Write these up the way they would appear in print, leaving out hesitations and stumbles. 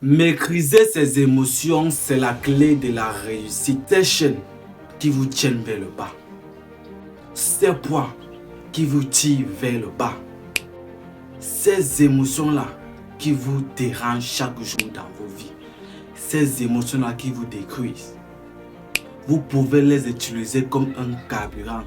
Maîtriser ses émotions, c'est la clé de la réussite. Ces chaînes qui vous tiennent vers le bas. Ces poids qui vous tirent vers le bas. Ces émotions-là qui vous dérangent chaque jour dans vos vies. Ces émotions-là qui vous détruisent. Vous pouvez les utiliser comme un carburant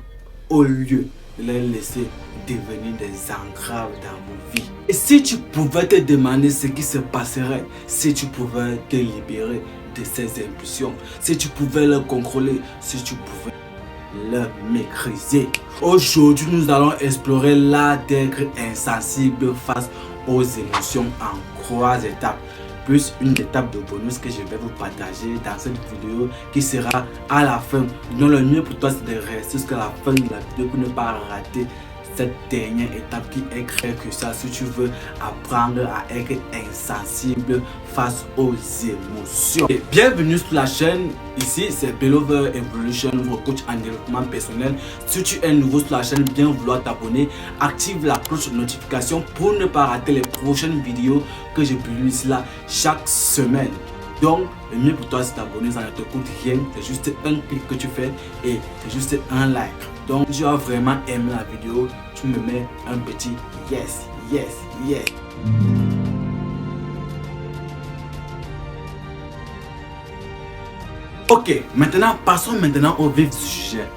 au lieu de les laisser devenir des entraves dans vos vies. Et si tu pouvais te demander ce qui se passerait si tu pouvais te libérer de ces impulsions, si tu pouvais les contrôler, si tu pouvais les maîtriser. Aujourd'hui, nous allons explorer l'art d'être insensible face aux émotions en 3 étapes. Plus une étape de bonus que je vais vous partager dans cette vidéo qui sera à la fin. Donc le mieux pour toi c'est de rester jusqu'à la fin de la vidéo pour ne pas rater cette dernière étape qui est très cruciale si tu veux apprendre à être insensible face aux émotions. Et bienvenue sur la chaîne, ici c'est Belover Evolution, votre coach en développement personnel. Si tu es nouveau sur la chaîne, bien vouloir t'abonner, active la cloche de notification pour ne pas rater les prochaines vidéos que je publie ici là chaque semaine. Donc le mieux pour toi c'est t'abonner, ça ne te coûte rien, c'est juste un clic que tu fais et c'est juste un like. Donc si tu as vraiment aimé la vidéo, tu me mets un petit yes, yes, yes. Ok, maintenant passons au vif du sujet.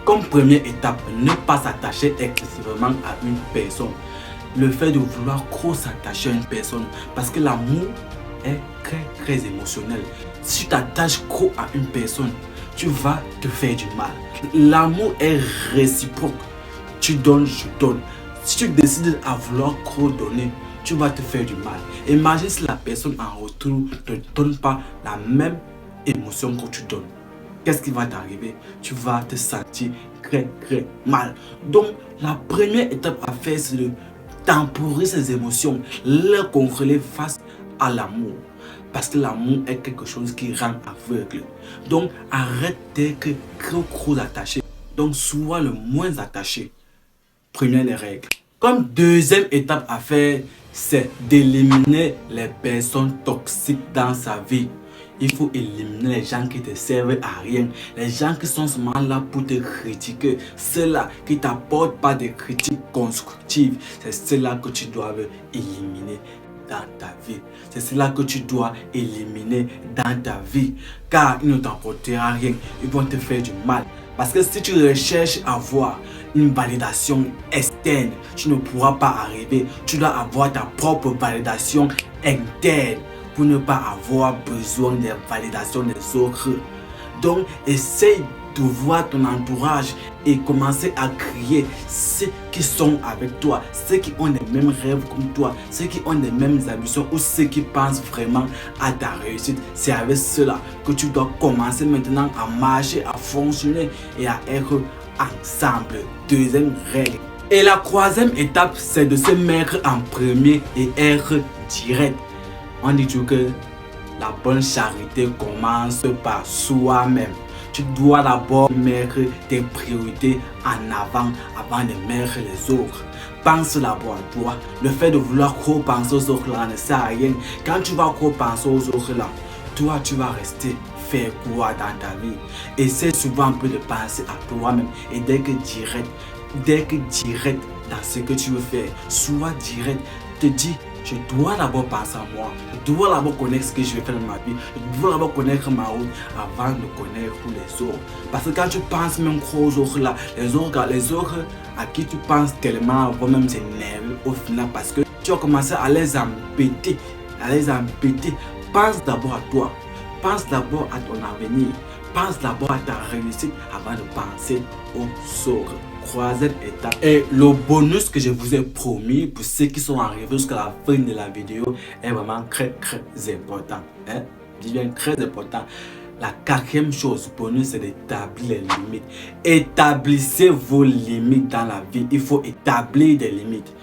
Comme première étape, ne pas s'attacher excessivement à une personne. Le fait de vouloir trop s'attacher à une personne, parce que l'amour est très émotionnel. Si tu t'attaches trop à une personne, tu vas te faire du mal. L'amour est réciproque. Tu donnes, je donne. Si tu décides à vouloir trop donner, tu vas te faire du mal. Imagine si la personne en retour ne te donne pas la même émotion que tu donnes. Qu'est-ce qui va t'arriver? Tu vas te sentir très mal. Donc la première étape à faire, c'est de temporiser ces émotions, les contrôler face à l'amour. Parce que l'amour est quelque chose qui rend aveugle. Donc arrête d'être trop attaché. Donc sois le moins attaché. Première des règles. Comme deuxième étape à faire, c'est d'éliminer les personnes toxiques dans sa vie. Il faut éliminer les gens qui te servent à rien, les gens qui sont seulement là pour te critiquer, ceux-là qui ne t'apportent pas de critiques constructives. C'est ceux-là que tu dois éliminer dans ta vie. C'est cela que tu dois éliminer dans ta vie, car ils ne t'apporteront rien, ils vont te faire du mal. Parce que si tu recherches à avoir une validation externe, tu ne pourras pas arriver. Tu dois avoir ta propre validation interne pour ne pas avoir besoin de validation des autres. Donc, essaye de voir ton entourage et commencer à crier ceux qui sont avec toi, ceux qui ont les mêmes rêves comme toi, ceux qui ont les mêmes ambitions ou ceux qui pensent vraiment à ta réussite. C'est avec cela que tu dois commencer maintenant à marcher, à fonctionner et à être ensemble. Deuxième règle. Et la troisième étape, c'est de se mettre en premier et être direct. On dit toujours que la bonne charité commence par soi-même. Tu dois d'abord mettre tes priorités en avant de mettre les autres. Pense d'abord à toi. Le fait de vouloir trop penser aux autres là ne sert à rien. Quand tu vas trop penser aux autres là, toi tu vas rester faire quoi dans ta vie. Essaie souvent un peu de penser à toi-même et d'être direct dans ce que tu veux faire. Sois direct. Te dis, je dois d'abord penser à moi. Je dois d'abord connaître ce que je vais faire dans ma vie. Je dois d'abord connaître ma route avant de connaître les autres. Parce que quand tu penses même trop aux autres là, les autres à qui tu penses tellement vont même s'énerver au final parce que tu vas commencer à les embêter. Pense d'abord à toi. Pense d'abord à ton avenir. Pense d'abord à ta réussite avant de penser aux autres. Troisième étape. Et le bonus que je vous ai promis pour ceux qui sont arrivés jusqu'à la fin de la vidéo est vraiment très important. Je dis bien très important. La quatrième chose, bonus, c'est d'établir les limites. Établissez vos limites dans la vie. Il faut établir des limites.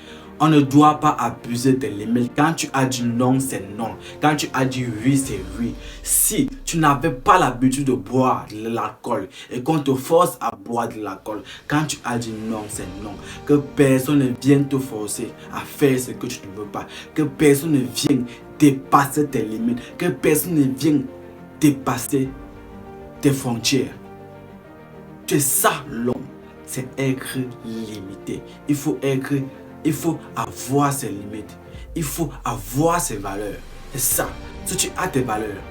On ne doit pas abuser des limites. Quand tu as dit non, c'est non. Quand tu as dit oui, c'est oui. Si tu n'avais pas l'habitude de boire de l'alcool et qu'on te force à boire de l'alcool, quand tu as dit non, c'est non. Que personne ne vienne te forcer à faire ce que tu ne veux pas. Que personne ne vienne dépasser tes limites. Que personne ne vienne dépasser tes frontières. C'est ça l'homme. C'est être limité. Il faut avoir ses limites. Il faut avoir ses valeurs. C'est ça. Si tu as tes valeurs,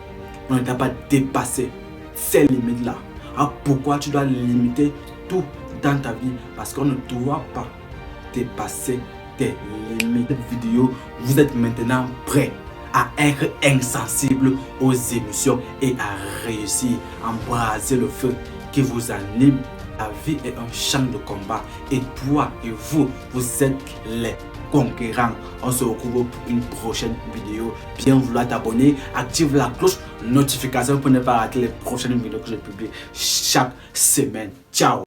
on ne t'a pas dépassé ces limites-là. Alors pourquoi tu dois limiter tout dans ta vie? Parce qu'on ne doit pas dépasser tes limites. Cette vidéo, vous êtes maintenant prêt à être insensible aux émotions et à réussir à embraser le feu qui vous anime. La vie est un champ de combat et toi et vous êtes les conquérants. On se retrouve pour une prochaine vidéo. Bien vouloir t'abonner, active la cloche notification pour ne pas rater les prochaines vidéos que je publie chaque semaine. Ciao!